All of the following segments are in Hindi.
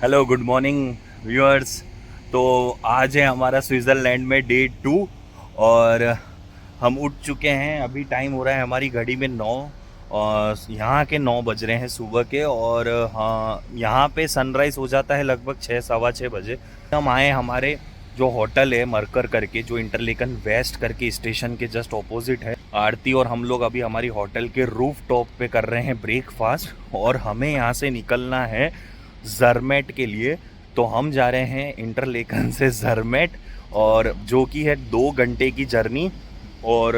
Hello good morning viewers. तो आज है हमारा स्विट्ज़रलैंड में डे 2 और हम उठ चुके हैं। अभी टाइम हो रहा है हमारी घड़ी में 9 और यहाँ के 9 बज रहे हैं सुबह के। और हाँ, यहाँ पे सनराइज़ हो जाता है लगभग 6 सवा 6 बजे। हम आए हमारे जो होटल है मरकर करके, जो इंटरलेकन वेस्ट करके स्टेशन के जस्ट ऑपोजिट है। आरती और हम लोग अभी हमारी होटल के रूफ टॉप पे कर रहे हैं ब्रेकफास्ट और हमें यहाँ से निकलना है ज़रमैट के लिए। तो हम जा रहे हैं इंटरलेकन से ज़रमैट, और जो कि है 2 घंटे की जर्नी। और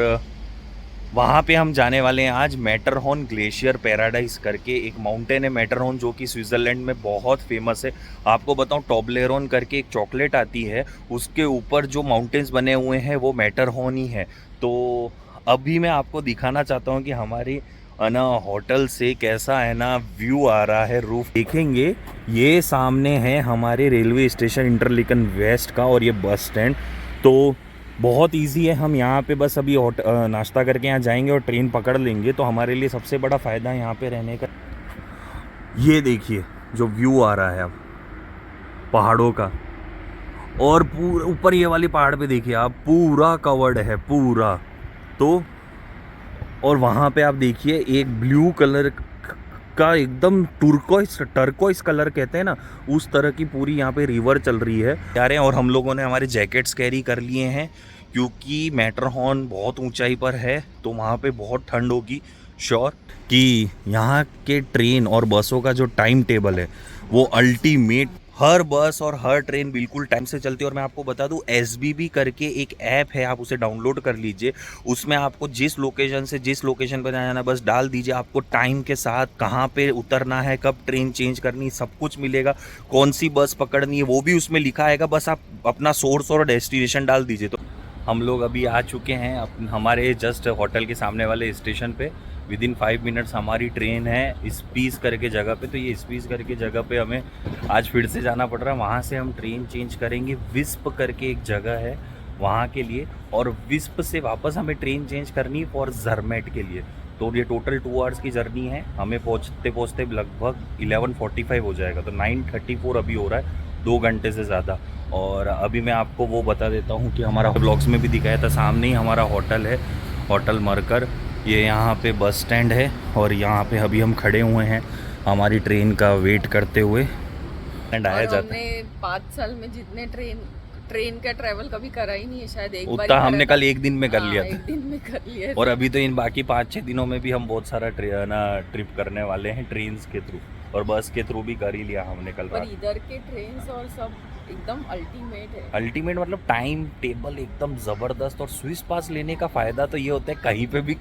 वहाँ पे हम जाने वाले हैं आज मैटरहॉर्न ग्लेशियर पैराडाइज करके एक माउंटेन है मैटरहॉर्न, जो कि स्विट्ज़रलैंड में बहुत फेमस है। आपको बताऊँ, टॉबलेरोन करके एक चॉकलेट आती है, उसके ऊपर जो माउंटेन्स बने हुए हैं वो मैटरहॉर्न ही है। तो अभी मैं आपको दिखाना चाहता हूँ कि हमारी ना होटल से कैसा है ना व्यू आ रहा है, रूफ देखेंगे। ये सामने है हमारे रेलवे स्टेशन इंटरलेकन वेस्ट का और ये बस स्टैंड। तो बहुत इजी है, हम यहाँ पे बस अभी नाश्ता करके यहाँ जाएंगे और ट्रेन पकड़ लेंगे। तो हमारे लिए सबसे बड़ा फ़ायदा है यहाँ पे रहने का। ये देखिए जो व्यू आ रहा है अब पहाड़ों का, और पूरा ऊपर ये वाली पहाड़ पे देखिए आप, पूरा कवर्ड है पूरा। तो और वहाँ पे आप देखिए एक ब्लू कलर का एकदम टर्कोइस कलर कहते हैं ना, उस तरह की पूरी यहाँ पे रिवर चल रही है यार। और हम लोगों ने हमारे जैकेट्स कैरी कर लिए हैं क्योंकि मैटरहॉर्न बहुत ऊंचाई पर है, तो वहाँ पे बहुत ठंड होगी श्योर। कि यहाँ के ट्रेन और बसों का जो टाइम टेबल है वो अल्टीमेट, हर बस और हर ट्रेन बिल्कुल टाइम से चलती है। और मैं आपको बता दूं, SBB करके एक ऐप है, आप उसे डाउनलोड कर लीजिए। उसमें आपको जिस लोकेशन से जिस लोकेशन पर जाना, बस डाल दीजिए, आपको टाइम के साथ कहाँ पे उतरना है, कब ट्रेन चेंज करनी, सब कुछ मिलेगा। कौन सी बस पकड़नी है वो भी उसमें लिखा आएगा, बस आप अपना सोर्स और डेस्टिनेशन डाल दीजिए। तो हम लोग अभी आ चुके हैं हमारे जस्ट होटल के सामने वाले स्टेशन पे। विदिन 5 मिनट्स हमारी ट्रेन है स्पीस करके जगह पे। तो ये स्पीस करके जगह पे हमें आज फिर से जाना पड़ रहा है। वहाँ से हम ट्रेन चेंज करेंगे विस्प करके एक जगह है वहाँ के लिए, और विस्प से वापस हमें ट्रेन चेंज करनी फॉर ज़रमैट के लिए। तो ये टोटल 2 आवर्स की जर्नी है। हमें पहुँचते पहुँचते लगभग 11:45 हो जाएगा। तो 9:34 अभी हो रहा है, 2 घंटे से ज़्यादा। और अभी मैं आपको वो बता देता हूँ कि हमारा ब्लॉग्स में भी दिखाया था, सामने ही हमारा होटल है, होटल मरकर। ये यहाँ पे बस स्टैंड है और यहाँ पे अभी हम खड़े हुए हैं हमारी ट्रेन का वेट करते हुए। एंड आया जाता है। 5 साल में जितने ट्रेन का ट्रैवल कभी करा ही नहीं है, शायद एक बार उतना हमने कल एक दिन में कर लिया था। एक दिन में कर लिया। और अभी तो इन बाकी 5-6 दिनों में भी हम बहुत सारा ट्रिप करने वाले हैं ट्रेन के थ्रू, और बस के थ्रू भी कर ही लिया हमने कल रात। इधर के ट्रेन और सब एकदम अल्टीमेट है। अल्टीमेट मतलब टाइम टेबल एकदम ज़बरदस्त। और स्विस पास लेने का फ़ायदा तो ये होता है, कहीं पे भी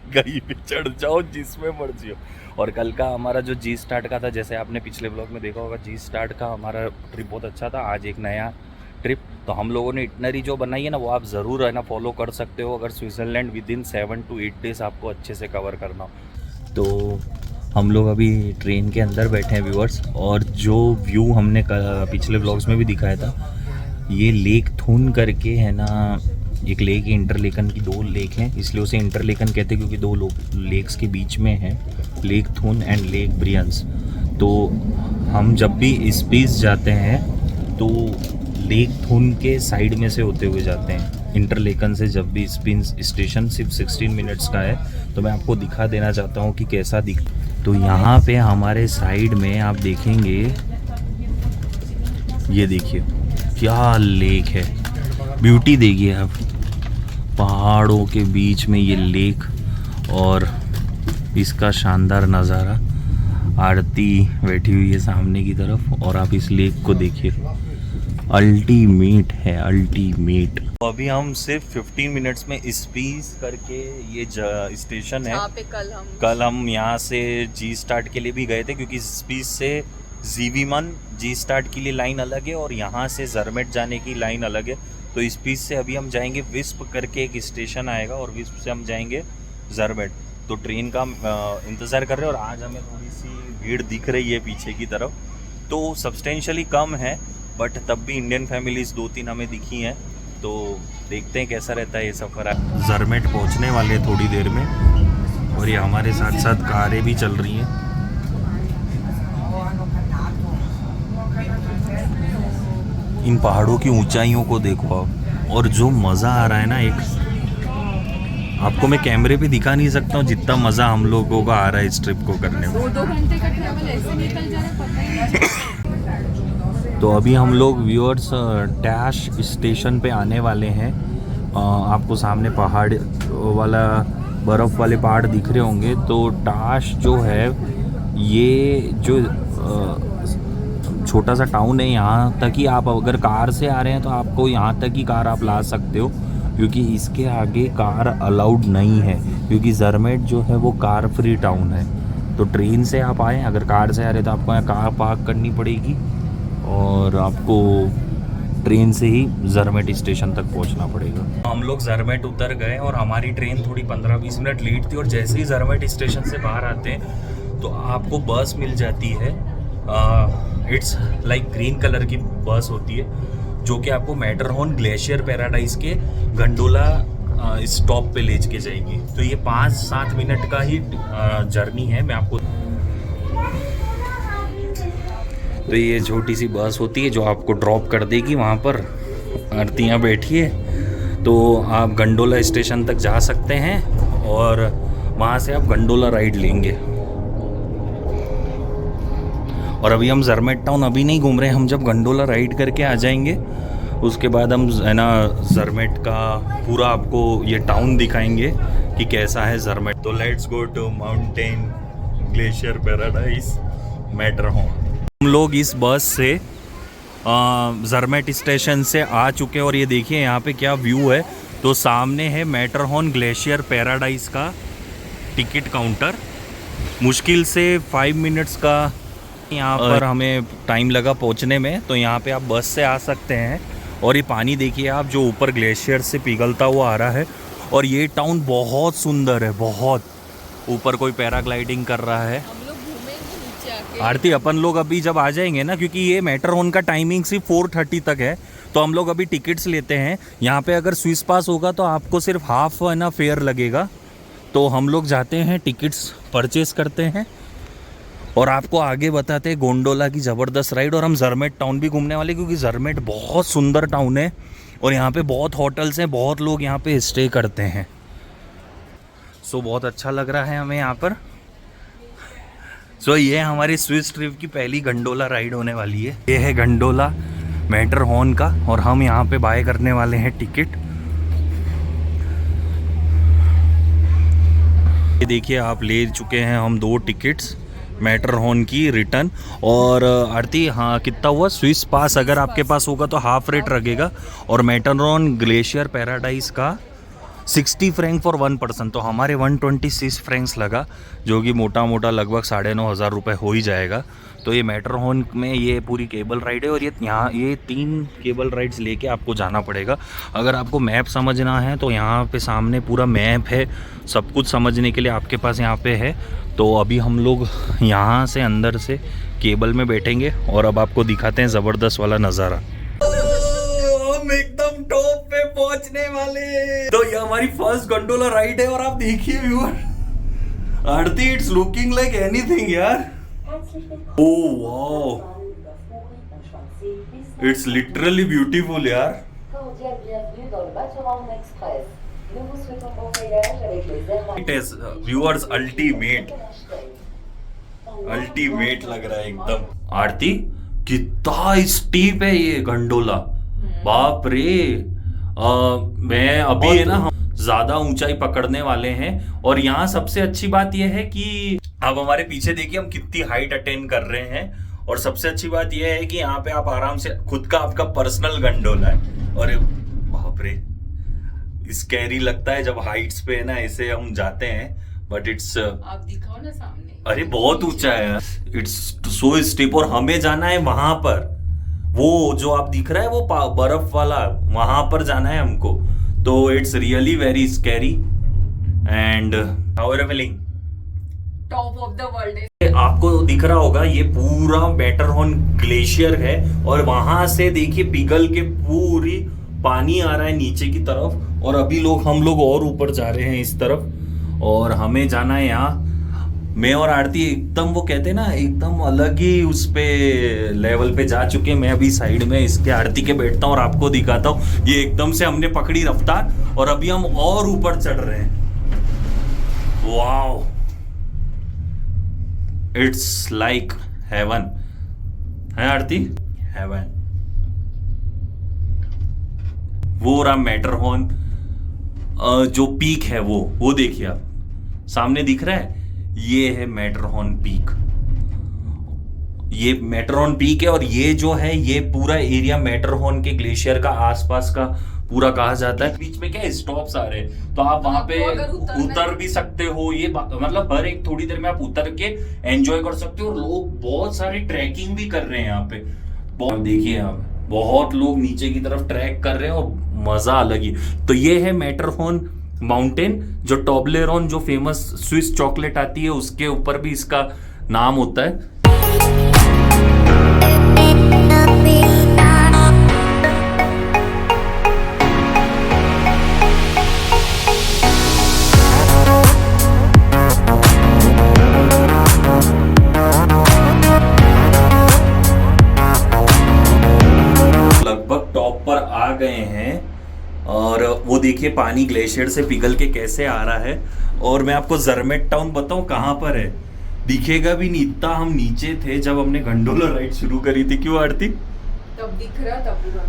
चढ़ जाओ, जिसमें मर्जी हो। और कल का हमारा जो जी स्टार्ट का था, जैसे आपने पिछले ब्लॉग में देखा होगा, जी स्टार्ट का हमारा ट्रिप बहुत अच्छा था। आज एक नया ट्रिप, तो हम लोगों ने इटनरी जो बनाई है ना, वो आप ज़रूर है ना फॉलो कर सकते हो अगर स्विट्ज़रलैंड विदिन 7 to 8 डेज़ आपको अच्छे से कवर करना हो। तो हम लोग अभी ट्रेन के अंदर बैठे हैं व्यूअर्स, और जो व्यू हमने पिछले व्लॉग्स में भी दिखाया था, ये लेक थून करके है ना, एक लेक है इंटरलेकन की। 2 लेक हैं, इसलिए उसे इंटरलेकन कहते हैं क्योंकि 2 लेक्स के बीच में है, लेक थून एंड लेक ब्रियंस। तो हम जब भी स्पीस जाते हैं तो लेक थून के साइड में से होते हुए जाते हैं। इंटरलेकन से जब भी स्पीस स्टेशन सिर्फ 16 मिनट्स का है, तो मैं आपको दिखा देना चाहता हूँ कि कैसा दिख। तो यहाँ पे हमारे साइड में आप देखेंगे, ये देखिए क्या लेक है, ब्यूटी देखिए आप, पहाड़ों के बीच में ये लेक और इसका शानदार नज़ारा। आरती बैठी हुई है सामने की तरफ, और आप इस लेक को देखिए, अल्टीमेट है, अल्टीमेट। अभी हम सिर्फ 15 मिनट्स में स्पीस करके ये स्टेशन है। पे कल हम यहाँ से जी स्टार्ट के लिए भी गए थे, क्योंकि स्पीस से जीवीमन जी स्टार्ट के लिए लाइन अलग है और यहाँ से ज़रमैट जाने की लाइन अलग है। तो स्पीस से अभी हम जाएंगे विस्प करके एक स्टेशन आएगा, और विस्प से हम जाएंगे ज़रमैट। तो ट्रेन का इंतज़ार कर रहे हैं। और आज हमें थोड़ी सी भीड़ दिख रही है पीछे की तरफ, तो सब्सटेंशियली कम है, बट तब भी इंडियन फैमिलीज़ 2-3 हमें दिखी हैं। तो देखते हैं कैसा रहता है ये सफ़र। ज़रमैट पहुंचने वाले थोड़ी देर में, और ये हमारे साथ साथ कारें भी चल रही हैं। इन पहाड़ों की ऊंचाइयों को देखो आप, और जो मज़ा आ रहा है ना, एक आपको मैं कैमरे पे दिखा नहीं सकता हूँ जितना मज़ा हम लोगों को आ रहा है इस ट्रिप को करने में। 2 घंटे का ट्रैवल ऐसे निकल जा रहा है, पता ही नहीं। तो अभी हम लोग व्यूअर्स डैश स्टेशन पे आने वाले हैं। आपको सामने पहाड़ वाला, बर्फ़ वाले पहाड़ दिख रहे होंगे। तो डैश जो है, ये जो छोटा सा टाउन है, यहाँ तक ही आप अगर कार से आ रहे हैं तो आपको यहाँ तक ही कार आप ला सकते हो, क्योंकि इसके आगे कार अलाउड नहीं है, क्योंकि ज़रमेट जो है वो कार फ्री टाउन है। तो ट्रेन से आप आएँ, अगर कार से आ रहे हैं तो आपको यहाँ कार पार्क करनी पड़ेगी और आपको ट्रेन से ही ज़रमेट स्टेशन तक पहुंचना पड़ेगा। हम लोग ज़रमेट उतर गए और हमारी ट्रेन थोड़ी 15-20 मिनट लेट थी, और जैसे ही ज़रमेट स्टेशन से बाहर आते हैं तो आपको बस मिल जाती है। इट्स लाइक ग्रीन कलर की बस होती है, जो कि आपको मैटरहॉर्न ग्लेशियर पैराडाइज के गंडोला स्टॉप पे ले के जाएगी। तो ये 5-7 मिनट का ही जर्नी है। मैं आपको, तो ये छोटी सी बस होती है जो आपको ड्रॉप कर देगी वहाँ पर। आरतियाँ बैठी है, तो आप गंडोला स्टेशन तक जा सकते हैं और वहाँ से आप गंडोला राइड लेंगे। और अभी हम ज़रमेट टाउन अभी नहीं घूम रहे हैं, हम जब गंडोला राइड करके आ जाएंगे उसके बाद हम है ना ज़रमेट का पूरा आपको ये टाउन दिखाएंगे कि कैसा है ज़रमेट। तो let's go to mountain glacier paradise Matterhorn. हम लोग इस बस से ज़रमेट स्टेशन से आ चुके हैं, और ये देखिए यहाँ पे क्या व्यू है। तो सामने है मैटरहॉर्न ग्लेशियर पैराडाइज का टिकट काउंटर। मुश्किल से 5 मिनट्स का यहाँ पर हमें टाइम लगा पहुँचने में। तो यहाँ पे आप बस से आ सकते हैं, और ये पानी देखिए आप जो ऊपर ग्लेशियर से पिघलता हुआ आ रहा है। और ये टाउन बहुत सुंदर है, बहुत। ऊपर कोई पैराग्लाइडिंग कर रहा है। आरती, अपन लोग अभी जब आ जाएंगे ना, क्योंकि ये मैटरहॉर्न का टाइमिंग सिर्फ 4:30 तक है, तो हम लोग अभी टिकट्स लेते हैं। यहाँ पे अगर स्विस पास होगा तो आपको सिर्फ हाफ है ना फेयर लगेगा। तो हम लोग जाते हैं, टिकट्स परचेस करते हैं और आपको आगे बताते हैं गोंडोला की ज़बरदस्त राइड। और हम ज़रमेट टाउन भी घूमने वाले, क्योंकि ज़रमेट बहुत सुंदर टाउन है और यहाँ पे बहुत होटल्स हैं, बहुत लोग यहाँ पे स्टे करते हैं। सो बहुत अच्छा लग रहा है हमें यहाँ पर। सो ये हमारी स्विस ट्रिप की पहली गंडोला राइड होने वाली है। ये है गंडोला मैटरहॉर्न का, और हम यहाँ पे बाय करने वाले हैं टिकट। ये देखिए आप ले चुके हैं हम 2 टिकट्स मैटरहॉर्न की रिटर्न। और आरती, हाँ कितना हुआ? स्विस पास अगर आपके पास होगा तो हाफ रेट लगेगा, और मैटरहॉर्न ग्लेशियर पैराडाइज का 60 फ्रैंक फॉर 1 पर्सन। तो हमारे 126 फ्रैंक्स लगा, जो कि मोटा मोटा लगभग 9,500 रुपये हो ही जाएगा। तो ये मैटरहॉर्न में ये पूरी केबल राइड है, और ये 3 केबल राइड्स लेके आपको जाना पड़ेगा। अगर आपको मैप समझना है तो यहाँ पे सामने पूरा मैप है, सब कुछ समझने के लिए आपके पास यहाँ पे है। तो अभी हम लोग यहाँ से अंदर से केबल में बैठेंगे और अब आपको दिखाते हैं ज़बरदस्त वाला नज़ारा। हम एकदम टॉप पे पहुंचने वाले। तो ये हमारी फर्स्ट गंडोला राइड है, और आप देखिए viewer, Aarti, it's looking like anything यार। Oh wow, it's literally beautiful यार। इट इज व्यूअर्स अल्टीमेट लग रहा है एकदम। आरती, कितना स्टीप है ये गंडोला, बाप रे। मैं अभी है ना, हम ज्यादा ऊंचाई पकड़ने वाले हैं। और यहाँ सबसे अच्छी बात यह है कि अब हमारे पीछे देखिए हम कितनी हाइट अटेन कर रहे हैं। और सबसे अच्छी बात यह है कि यहाँ पे आप आराम से खुद का आपका पर्सनल गंडोला है। और बाप रे, स्कैरी लगता है जब हाइट्स पे है ना ऐसे हम जाते हैं, बट इट्स, आप दिखाओ ना सामने। अरे बहुत ऊंचा है, इट्स सो स्टीप। और हमें जाना है वहां पर, वो जो आप दिख रहा है वो बर्फ वाला, वहां पर जाना है हमको। तो it's really very scary. And how are you feeling? Top of the world. आपको दिख रहा होगा ये पूरा मैटरहॉर्न ग्लेशियर है, और वहां से देखिए पिघल के पूरी पानी आ रहा है नीचे की तरफ। और अभी हम लोग और ऊपर जा रहे हैं इस तरफ, और हमें जाना है यहाँ मैं और आरती एकदम, वो कहते हैं ना, एकदम अलग ही उस पे लेवल पे जा चुके हैं। मैं अभी साइड में इसके आरती के बैठता हूँ और आपको दिखाता हूँ। ये एकदम से हमने पकड़ी रफ्तार और अभी हम और ऊपर चढ़ रहे हैं। वाओ, इट्स लाइक हेवन है आरती, हेवन। वो रहा मैटरहॉर्न जो पीक है, वो देखिए आप सामने दिख रहा है, ये है मैटरहॉर्न पीक। ये मैटरहॉर्न पीक है और ये जो है ये पूरा एरिया मैटरहॉर्न के ग्लेशियर का आसपास का पूरा कहा जाता है। बीच में क्या स्टॉप्स आ रहे हैं तो आप वहां पे उतर भी सकते हो। ये मतलब हर एक थोड़ी देर में आप उतर के एंजॉय कर सकते हो। और लोग बहुत सारी ट्रैकिंग भी कर रहे हैं यहाँ पे। बहुत देखिए आप, बहुत लोग नीचे की तरफ ट्रैक कर रहे हैं और मजा अलग ही। तो ये है मैटरहॉर्न माउंटेन, जो टोब्लेरोन जो फेमस स्विस चॉकलेट आती है उसके ऊपर भी इसका नाम होता है। लगभग टॉप पर आ गए हैं और वो देखिए पानी ग्लेशियर से पिघल के कैसे आ रहा है। और मैं आपको जर्मेट टाउन बताऊं कहाँ पर है, दिखेगा भी नहीं, इतना हम नीचे थे जब हमने गंडोला राइड शुरू करी थी। क्यों आरती? तब दिख रहा था पूरा।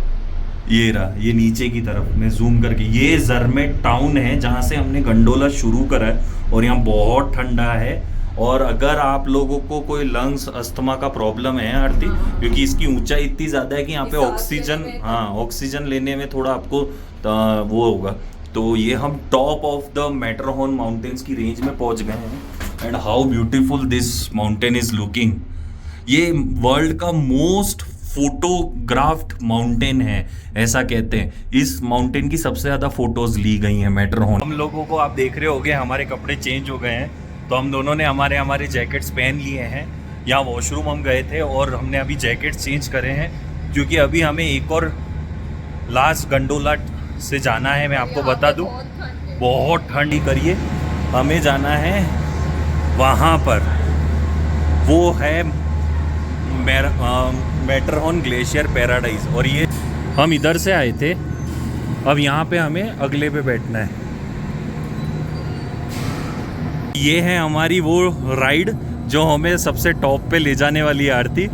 ये रहा, ये नीचे की तरफ मैं जूम करके, ये जर्मेट टाउन है जहाँ से हमने गंडोला शुरू करा है। और यहाँ बहुत ठंडा है। और अगर आप लोगों को कोई लंग्स अस्थमा का प्रॉब्लम है आरती, क्योंकि इसकी ऊंचाई इतनी ज्यादा है कि यहाँ पे ऑक्सीजन, हाँ ऑक्सीजन लेने में थोड़ा आपको वो होगा। तो ये हम top of the Matterhorn mountains की रेंज में पहुंच गए हैं। And how beautiful this mountain is looking. ये वर्ल्ड का मोस्ट फोटोग्राफ्ड माउंटेन है, ऐसा कहते हैं। इस माउंटेन की सबसे ज्यादा फोटोज ली गई हैं मैटरहॉर्न। हम लोगों को आप देख रहे होगे हमारे कपड़े चेंज हो गए हैं, तो हम दोनों ने हमारे जैकेट्स पहन लिए हैं। यहाँ वॉशरूम हम गए थे और हमने अभी जैकेट्स चेंज करे हैं, क्योंकि अभी हमें एक और लास्ट गंडोला से जाना है। मैं आपको बता दूं, बहुत ठंडी करिए, हमें जाना है वहाँ पर, वो है मैटरहॉर्न ग्लेशियर पैराडाइज। और ये हम इधर से आए थे, अब यहाँ पे हमें अगले पे बैठना है। ये है हमारी वो राइड जो हमें सबसे टॉप पे ले जाने वाली है आरती,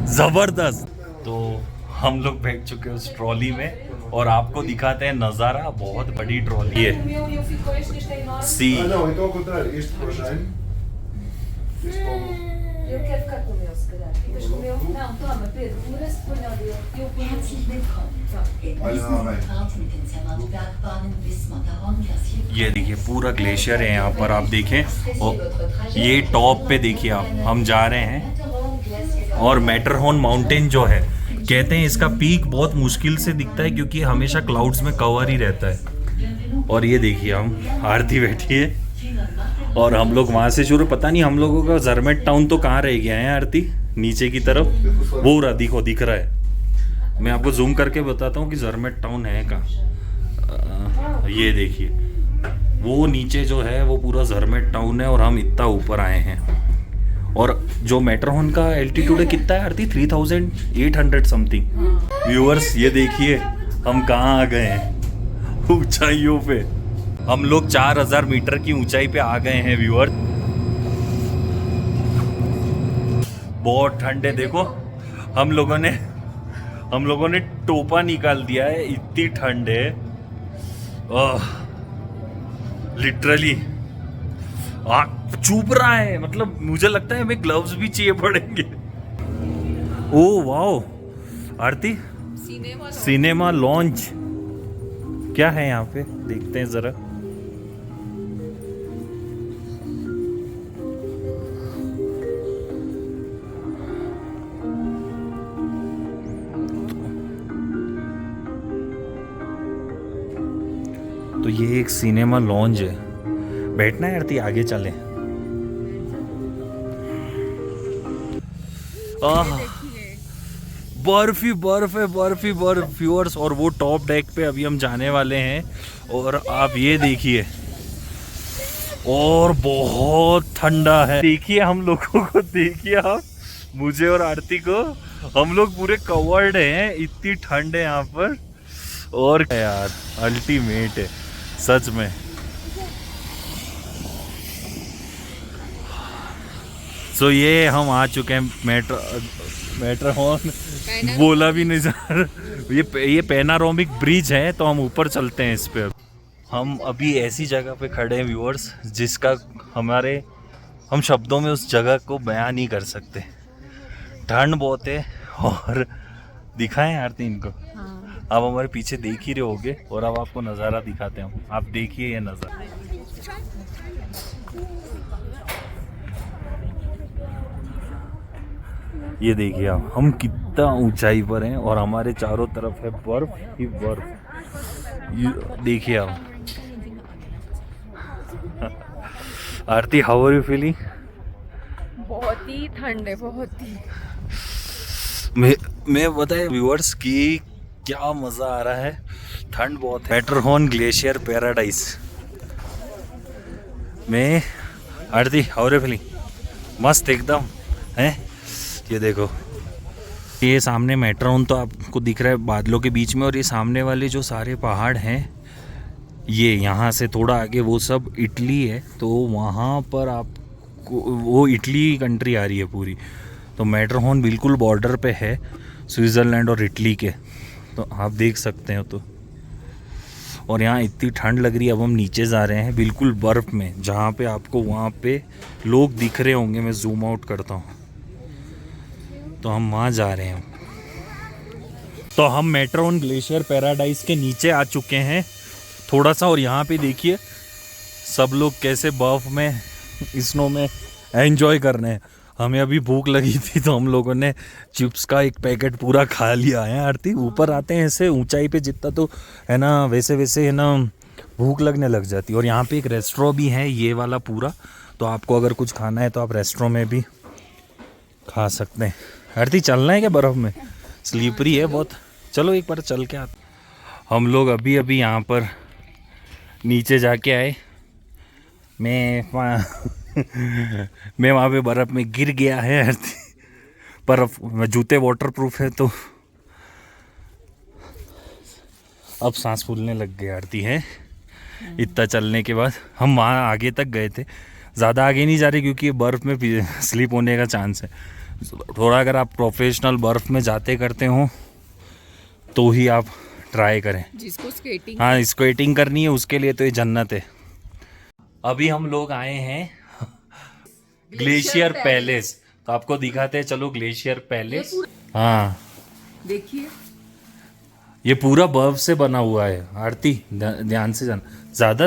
जबरदस्त। तो हम लोग बैठ चुके हैं उस ट्रॉली में और आपको दिखाते हैं नज़ारा। बहुत बड़ी ट्रॉली है। सी Eu quero ficar com o meu, se calhar. Ficas com o meu? Não, toma, Pedro. O resto põe ao dele. Eu ponho assim. ये देखिए पूरा ग्लेशियर है यहाँ पर, आप देखें। और ये टॉप पे देखिए आप, हम जा रहे हैं। और मैटरहॉर्न माउंटेन जो है, कहते हैं इसका पीक बहुत मुश्किल से दिखता है क्योंकि हमेशा क्लाउड्स में कवर ही रहता है। और ये देखिए हम, आरती बैठी है और हम लोग वहाँ से शुरू, पता नहीं हम लोगों का जर्मेट टाउन तो कहाँ रह गया है आरती, नीचे की तरफ वो रहा, दिख रहा है। मैं आपको जूम करके बताता हूँ कि जर्मेट टाउन है कहाँ। ये देखिए वो नीचे जो है वो पूरा जर्मेट टाउन है और हम इतना ऊपर आए हैं। और जो मैटरहॉर्न का एल्टीट्यूड है कितना है आरती? 3800 समथिंग। व्यूअर्स ये देखिए हम कहाँ आ गए हैं, ऊंचाइयों पे। हम लोग 4000 मीटर की ऊंचाई पे आ गए हैं व्यूअर। बहुत ठंड है, देखो हम लोगों ने टोपा निकाल दिया है, इतनी ठंड है लिटरली। चुभ रहा है, मतलब मुझे लगता है हमें ग्लव्स भी चाहिए पड़ेंगे। ओ वाओ आरती, सिनेमा लॉन्च क्या है यहाँ पे, देखते हैं जरा। तो ये एक सिनेमा लॉन्ज है, बैठना है आरती, आगे चले। बर्फी बर्फ है, बर्फी बर्फ व्यूअर्स। और वो टॉप डेक पे अभी हम जाने वाले हैं। और आप ये देखिए और बहुत ठंडा है। देखिए हम लोगों को, देखिए आप, मुझे और आरती को, हम लोग पूरे कवर्ड हैं, इतनी ठंड है यहाँ पर। और यार अल्टीमेट है सच में। सो ये हम आ चुके हैं मेट्रो हॉर्न, बोला भी नहीं जा रहा। ये पैनारोमिक ब्रिज है, तो हम ऊपर चलते हैं इस पे। हम अभी ऐसी जगह पे खड़े हैं व्यूअर्स, जिसका हम शब्दों में उस जगह को बयान नहीं कर सकते। ठंड बहुत है। और दिखाएं आरती इनको। हाँ। आप हमारे पीछे देख ही रहे होगे, और अब आपको नज़ारा दिखाते हैं। आप देखिए ये नज़ारा। ये देखिए आप, हम कितना ऊंचाई पर हैं और हमारे चारों तरफ है बर्फ ही बर्फ। देखिए आप। आरती, हाउ आर यू फीलिंग? बहुत ही ठंड है, बहुत ही। मैं बताए व्यूअर्स कि क्या मज़ा आ रहा है। ठंड बहुत है। मैटरहॉर्न ग्लेशियर पैराडाइज में। आरती, हाउ आर यू फीलिंग? मस्त एकदम है। ये देखो, ये सामने मैटरहॉर्न तो आपको दिख रहा है बादलों के बीच में, और ये सामने वाले जो सारे पहाड़ हैं, ये यहाँ से थोड़ा आगे वो सब इटली है। तो वहाँ पर आपको वो इटली कंट्री आ रही है पूरी। तो मैटरहॉर्न बिल्कुल बॉर्डर पे है स्विट्ज़रलैंड और इटली के, तो आप देख सकते हो। तो और यहाँ इतनी ठंड लग रही है। अब हम नीचे जा रहे हैं बिल्कुल बर्फ़ में, जहाँ पे आपको वहाँ पे लोग दिख रहे होंगे। मैं जूम आउट करता हूँ, तो हम वहाँ जा रहे हैं। तो हम मैटरहॉर्न ग्लेशियर पैराडाइज के नीचे आ चुके हैं थोड़ा सा। और यहाँ पे देखिए सब लोग कैसे बर्फ़ में, स्नो में एंजॉय कर रहे हैं। हमें अभी भूख लगी थी, तो हम लोगों ने चिप्स का एक पैकेट पूरा खा लिया है। आरती, ऊपर आते हैं ऐसे ऊंचाई पे जितना, तो है ना, वैसे वैसे है ना भूख लगने लग जाती है। और यहाँ पे एक रेस्टोरेंट भी है, ये वाला पूरा। तो आपको अगर कुछ खाना है तो आप रेस्टोरेंट में भी खा सकते हैं। आरती, चलना है क्या बर्फ़ में? स्लीपरी है बहुत। चलो एक बार चल के आते। हम लोग अभी अभी यहाँ पर नीचे जाके आए। मैं वहाँ पे बर्फ़ में गिर गया है। पर जूते वाटरप्रूफ है, तो अब सांस फूलने लग गई आरती है। इतना चलने के बाद हम वहाँ आगे तक गए थे। ज़्यादा आगे नहीं जा रहे क्योंकि बर्फ़ में स्लिप होने का चांस है थोड़ा। अगर आप प्रोफेशनल बर्फ़ में जाते करते हो तो ही आप ट्राई करें। जिसको स्केटिंग, हाँ, स्केटिंग करनी है उसके लिए तो ये जन्नत है। अभी हम लोग आए हैं ग्लेशियर पैलेस, तो आपको दिखाते हैं। चलो ग्लेशियर पैलेस। हाँ देखिए, ये पूरा बर्फ से बना हुआ है। आरती, ध्यान से जाना। ज़्यादा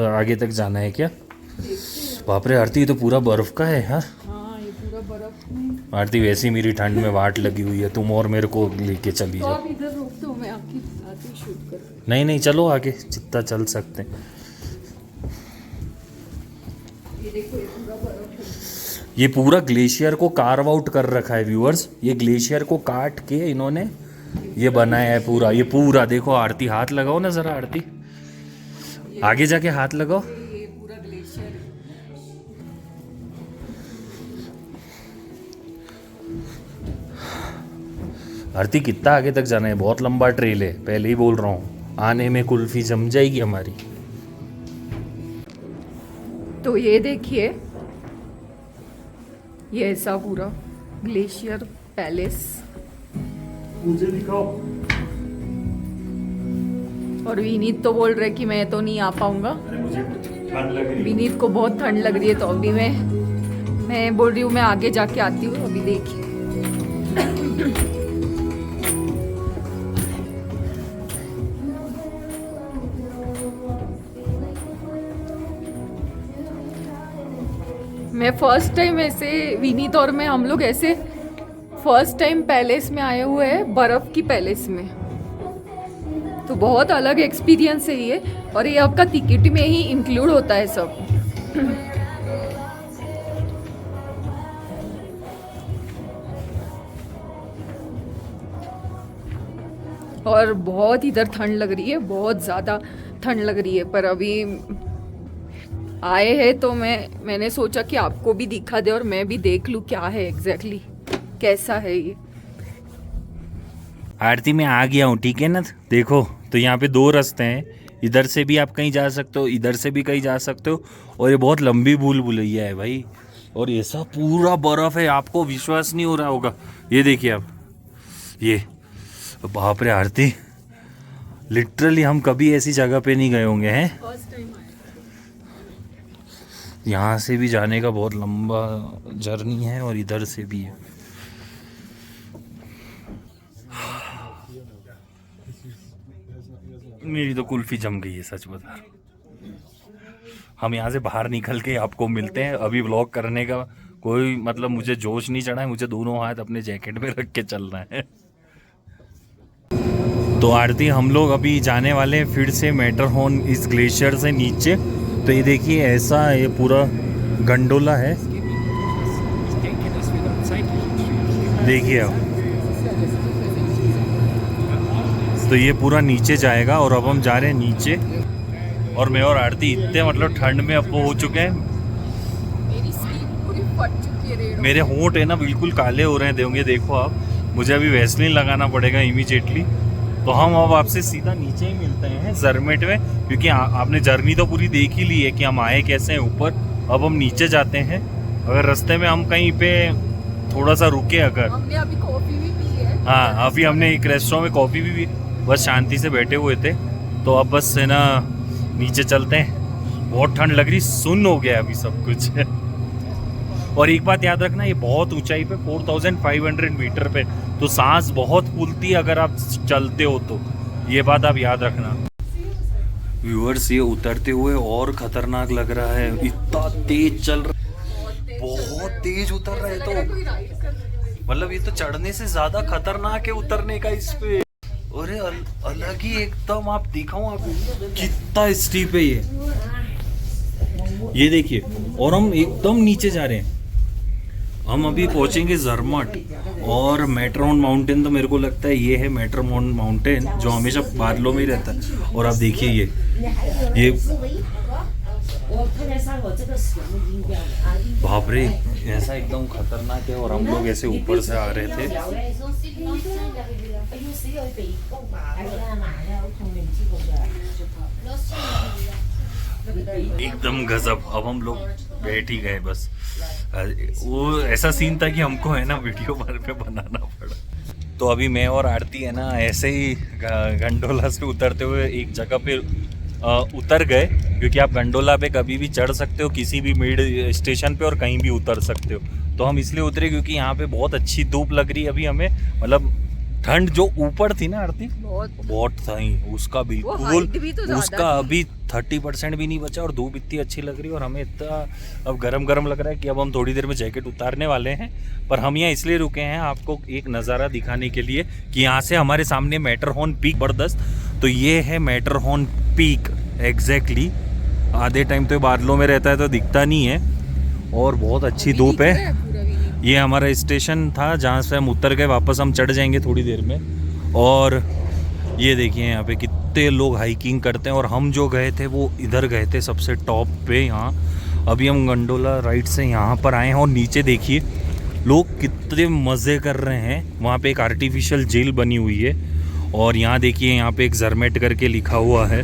आगे तक जाना है क्या? बाप रे आरती, ये तो पूरा बर्फ का है यार। हाँ, ये पूरा बर्फ में। आरती, वैसी मेरी ठंड में वाट लगी हुई है, तुम और मेरे को लेके चली तो जाओ। आप इधर रुक दो, मैं आपकी साथ ही शूट कर रही हूँ। नहीं नहीं, चलो आगे जितना चल सकते हैं। ये देखो, ये पूरा बर्फ है। ये पूरा ग्लेशियर को कार्व आउट कर रखा है व्यूअर्स। ये ग्लेशियर को काट के इन्होंने ये बनाया है पूरा। ये पूरा देखो। आरती, हाथ लगाओ ना ज़रा। आरती, आगे जाके हाथ लगाओ। ये पूरा ग्लेशियर है। आरती, कितना आगे तक जाना है? बहुत लंबा ट्रेल है, पहले ही बोल रहा हूँ। आने में कुल्फी जम जाएगी हमारी। तो ये देखिए, ये ऐसा पूरा ग्लेशियर पैलेस। मुझे दिखाओ। और विनीत तो बोल रहे कि मैं तो नहीं आ पाऊंगा। मुझे ठंड लग रही है। विनीत को बहुत ठंड लग रही है, तो अभी मैं बोल रही हूँ मैं आगे जाके आती हूँ। अभी देखिए, मैं फर्स्ट टाइम ऐसे, विनीत और मैं, हम लोग ऐसे फर्स्ट टाइम पैलेस में आए हुए हैं, बर्फ की पैलेस में। तो बहुत अलग एक्सपीरियंस है ये। और ये आपका टिकट में ही इंक्लूड होता है सब। और बहुत इधर ठंड लग रही है, बहुत ज़्यादा ठंड लग रही है। पर अभी आए हैं तो मैंने सोचा कि आपको भी दिखा दे और मैं भी देख लूँ क्या है एग्जैक्टली कैसा है ये। आरती में आ गया हूँ, ठीक है ना। देखो तो यहाँ पे 2 रास्ते हैं, इधर से भी आप कहीं जा सकते हो, इधर से भी कहीं जा सकते हो। और ये बहुत लंबी भूल भुलैया है भाई, और ये सब पूरा बर्फ है, आपको विश्वास नहीं हो रहा होगा। ये देखिए आप, ये बाप रे आरती, लिटरली हम कभी ऐसी जगह पे नहीं गए होंगे हैं। यहाँ से भी जाने का बहुत लंबा जर्नी है और इधर से भी है। मेरी तो कुल्फी जम गई है, सच बता रहा हूं। हम यहाँ से बाहर निकल के आपको मिलते हैं। अभी व्लॉग करने का कोई मतलब मुझे जोश नहीं चढ़ा है, मुझे दोनों हाथ अपने जैकेट में रख के चलना है। तो आरती हम लोग अभी जाने वाले हैं फिर से मैटरहॉर्न इस ग्लेशियर से नीचे। तो ये देखिए ऐसा ये पूरा गंडोला है, देखिए अब। तो ये पूरा नीचे जाएगा और अब हम जा रहे हैं नीचे। और मैं और आरती इतने मतलब ठंड में अब हो चुके हैं, मेरी स्किन पूरी फट चुकी है रेड। मेरे होंठ है ना बिल्कुल काले हो रहे हैं, देंगे देखो आप। मुझे अभी वैसलीन लगाना पड़ेगा इमीडिएटली। तो हम अब आपसे सीधा नीचे ही मिलते हैं जरमेट में, क्योंकि आपने जर्नी तो पूरी देख ही ली है कि हम आए कैसे हैं ऊपर। अब हम नीचे जाते हैं। अगर रास्ते में हम कहीं पे थोड़ा सा रुके, अगर हमने अभी कॉफी भी पी है। हाँ, अभी हमने एक रेस्टोरेंट में कॉफ़ी भी पी, बस शांति से बैठे हुए थे। तो अब बस है ना नीचे चलते हैं। बहुत ठंड लग रही, सुन्न हो गया अभी सब कुछ। और एक बात याद रखना, ये बहुत ऊंचाई पे 4500 मीटर पे, तो सांस बहुत फूलती है अगर आप चलते हो तो, ये बात आप याद रखना। व्यूअर्स ये उतरते हुए और खतरनाक लग रहा है, इतना तेज चल रहा है, बहुत तेज उतर रहा है। तो मतलब ये तो चढ़ने से ज्यादा खतरनाक है उतरने का इस पे। अरे अलग ही एकदम, आप दिखाऊं आप कितना स्टीप है ये देखिए। और हम एकदम नीचे जा रहे हैं। हम अभी पहुंचेंगे जरमट। और मैटरहॉर्न माउंटेन तो मेरे को लगता है ये है मैटरहॉर्न माउंटेन, जो हमेशा बादलों में ही रहता है। और आप देखिए ये बाप रे, ऐसा एकदम खतरनाक है। और हम लोग ऐसे ऊपर से आ रहे थे। एकदम गजब। अब हम लोग बैठ ही गए बस। वो ऐसा सीन था कि हमको है ना वीडियो पे बनाना पड़ा। तो अभी मैं और आरती है ना ऐसे ही गंडोला से उतरते हुए एक जगह पे उतर गए, क्योंकि आप गंडोला पे कभी भी चढ़ सकते हो किसी भी मिड स्टेशन पे और कहीं भी उतर सकते हो। तो हम इसलिए उतरे क्योंकि यहाँ पे बहुत अच्छी धूप लग रही है अभी हमें। मतलब ठंड जो ऊपर थी ना आरती, बहुत था उसका बिल्कुल, तो उसका अभी 30% भी नहीं बचा। और धूप इतनी अच्छी लग रही है और हमें इतना अब गरम गरम लग रहा है कि अब हम थोड़ी देर में जैकेट उतारने वाले हैं। पर हम यहाँ इसलिए रुके हैं आपको एक नज़ारा दिखाने के लिए कि यहाँ से हमारे सामने मैटरहॉर्न पीक जबरदस्त। तो ये है मैटरहॉर्न पीक एग्जैक्टली। आधे टाइम तो बादलों में रहता है तो दिखता नहीं है, और बहुत अच्छी धूप है। ये हमारा स्टेशन था जहाँ से हम उतर गए, वापस हम चढ़ जाएंगे थोड़ी देर में। और ये देखिए यहाँ पे कितने लोग हाइकिंग करते हैं। और हम जो गए थे वो इधर गए थे सबसे टॉप पे यहाँ। अभी हम गंडोला राइड से यहाँ पर आए हैं और नीचे देखिए लोग कितने मज़े कर रहे हैं। वहाँ पे एक आर्टिफिशियल झील बनी हुई है और यहाँ देखिए यहाँ पे एक जरमेट करके लिखा हुआ है।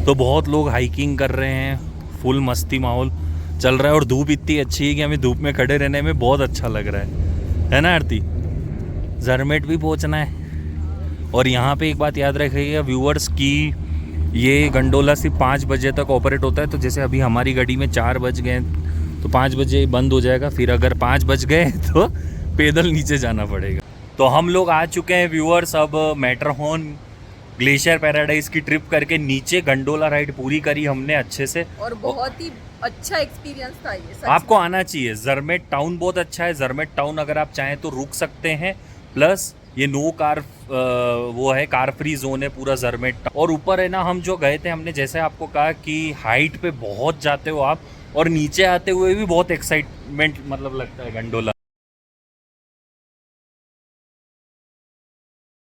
तो बहुत लोग हाइकिंग कर रहे हैं, फुल मस्ती माहौल चल रहा है। और धूप इतनी अच्छी है कि हमें धूप में खड़े रहने में बहुत अच्छा लग रहा है ना आरती। जरमेट भी पहुंचना है। और यहाँ पे एक बात याद रखिएगा व्यूअर्स की, ये गंडोला सिर्फ 5 बजे तक ऑपरेट होता है। तो जैसे अभी हमारी गाड़ी में 4 बज गए तो 5 बजे बंद हो जाएगा। फिर अगर 5 बज गए तो पैदल नीचे जाना पड़ेगा। तो हम लोग आ चुके हैं व्यूअर्स अब मैटरहॉर्न ग्लेशियर पैराडाइज की ट्रिप करके नीचे। गंडोला राइड पूरी करी हमने अच्छे से और बहुत ही अच्छा एक्सपीरियंस था ये। आपको आना चाहिए। जरमेट टाउन बहुत अच्छा है। जरमेट टाउन अगर आप चाहें तो रुक सकते हैं। प्लस ये नो कार वो है, कार फ्री जोन है पूरा जरमेट। और ऊपर है ना हम जो गए थे, हमने जैसे आपको कहा कि हाइट पे बहुत जाते हो आप, और नीचे आते हुए भी बहुत एक्साइटमेंट मतलब लगता है गंडोला।